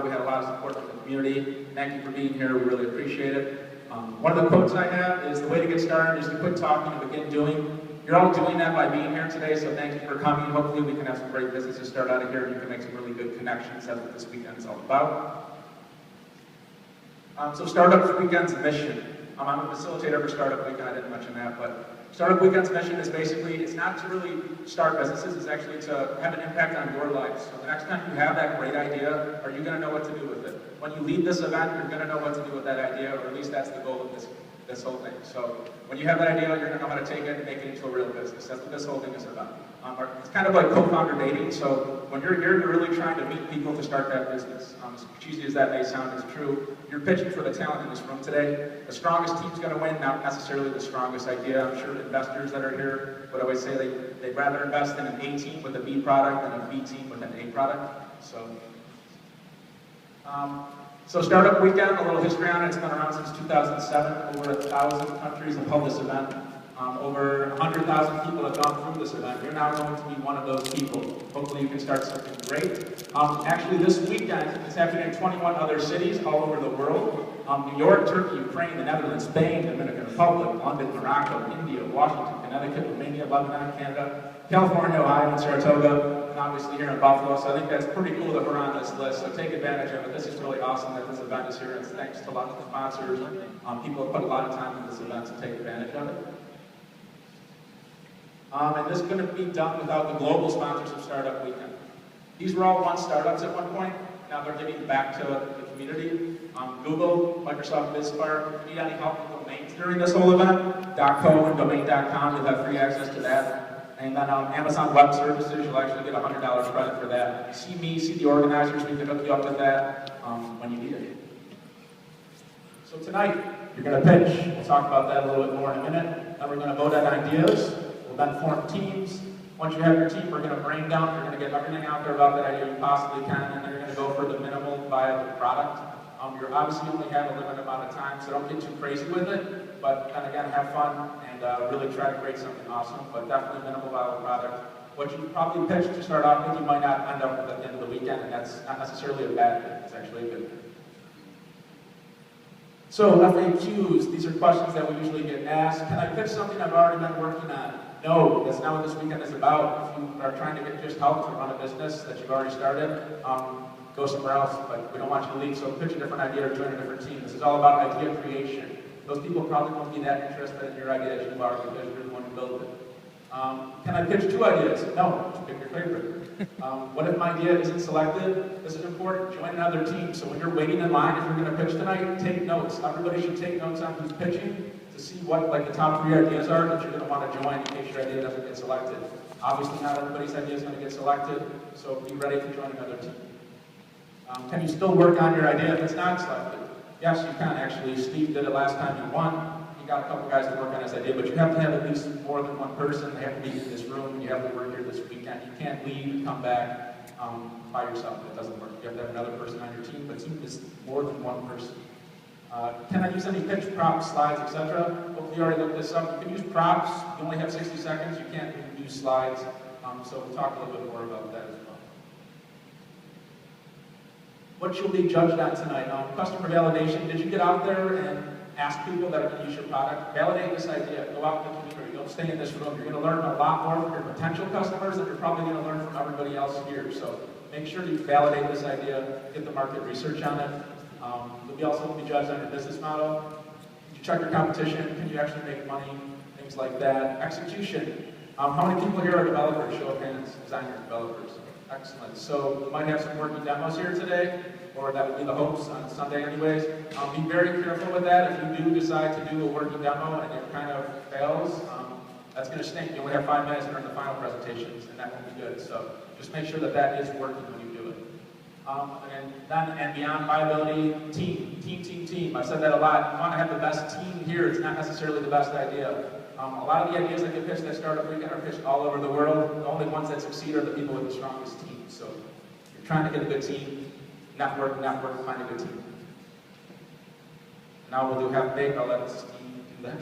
We had a lot of support from the community. Thank you for being here. We really appreciate it. One of the quotes I have is, the way to get started is to quit talking and begin doing. You're all doing that by being here today, so thank you for coming. Hopefully we can have some great businesses start out of here, and you can make some really good connections. That's what this weekend is all about. So Startup Weekend's mission. I'm a facilitator for Startup Weekend. I didn't mention that, but Startup Weekend's mission is basically, it's not to really start businesses, it's actually to have an impact on your life. So the next time you have that great idea, are you going to know what to do with it? When you leave this event, you're going to know what to do with that idea, or at least that's the goal of this whole thing. So when you have that idea, you're going to know how to take it and make it into a real business. That's what this whole thing is about. It's kind of like co-founder dating. So when you're here, you're really trying to meet people to start that business. As cheesy as that may sound, it's true. You're pitching for the talent in this room today. The strongest team's going to win, not necessarily the strongest idea. I'm sure investors that are here would always say they'd rather invest in an A team with a B product than a B team with an A product. So Startup Weekend, a little history on it. It's been around since 2007. Over 1,000 countries have held this event. Over 100,000 people have gone through this event. You're now going to be one of those people. Hopefully you can start something great. Actually, this weekend, it's happening in 21 other cities all over the world. New York, Turkey, Ukraine, the Netherlands, Spain, Dominican Republic, London, Morocco, India, Washington, Connecticut, Romania, Lebanon, Canada, California, Ohio, and Saratoga, and obviously here in Buffalo. So I think that's pretty cool that we're on this list. So take advantage of it. This is really awesome that this event is here. It's thanks to lots of sponsors. People have put a lot of time into this event, so take advantage of it. And this couldn't be done without the global sponsors of Startup Weekend. These were all once startups at one point. Now they're giving back to the community. Google, Microsoft BizSpark. If you need any help with domains during this whole event, .co and domain.com, you'll have free access to that. And then Amazon Web Services, you'll actually get $100 credit for that. See me, see the organizers, we can hook you up with that when you need it. So tonight, you're going to pitch. We'll talk about that a little bit more in a minute. Then we're going to vote on ideas. We'll then form teams. Once you have your team, we're going to brain dump. You're going to get everything out there about that idea you possibly can, and then you're going to go for the minimal viable product. You obviously only have a limited amount of time, so don't get too crazy with it. But then again, have fun and really try to create something awesome, but definitely minimal viable product. What you probably pitched to start off with, you might not end up with at the end of the weekend, and that's not necessarily a bad thing. It's actually a good thing. So FAQs, these are questions that we usually get asked. Can I pitch something I've already been working on? No, that's not what this weekend is about. If you are trying to get just help to run a business that you've already started, go somewhere else, but we don't want you to leave, so pitch a different idea or join a different team. This is all about idea creation. Those people probably won't be that interested in your idea as you are because you're the one who built it. Can I pitch 2 ideas? No, just pick your favorite. What if my idea isn't selected? This is important. Join another team. So when you're waiting in line, if you're going to pitch tonight, take notes. Everybody should take notes on who's pitching to see what the top 3 ideas are that you're going to want to join in case your idea doesn't get selected. Obviously, not everybody's idea is going to get selected, so be ready to join another team. Can you still work on your idea if it's not selected? Yes, you can actually. Steve did it last time you won. He got a couple guys to work on his idea, but you have to have at least more than one person. They have to be in this room. You have to work here this weekend. You can't leave and come back by yourself. It doesn't work. You have to have another person on your team, but team is more than one person. Can I use any pitch, props, slides, etc.? Hopefully you already looked this up. You can use props. You only have 60 seconds. You can't use slides. So we'll talk a little bit more about that as well. What you'll be judged on tonight. Customer validation. Did you get out there and ask people that are going to use your product? Validate this idea. Go out in the community. Don't stay in this room. You're going to learn a lot more from your potential customers than you're probably going to learn from everybody else here. So make sure you validate this idea. Get the market research on it. You'll be also be judged on your business model. Did you check your competition? Can you actually make money? Things like that. Execution. How many people here are developers? Show of hands. Designers, developers. Excellent. So we might have some working demos here today, or that would be the hopes on Sunday anyways. Be very careful with that. If you do decide to do a working demo and it kind of fails, that's going to stink. You only have 5 minutes during the final presentations, and that won't be good. So just make sure that that is working when you do it. And beyond viability, team. I've said that a lot. You want to have the best team here. It's not necessarily the best idea. A lot of the ideas that get pitched at Startup Weekend are pitched all over the world. The only ones that succeed are the people with the strongest teams. So if you're trying to get a good team, network, find a good team. Now we'll do half baked. I'll let Steve do that.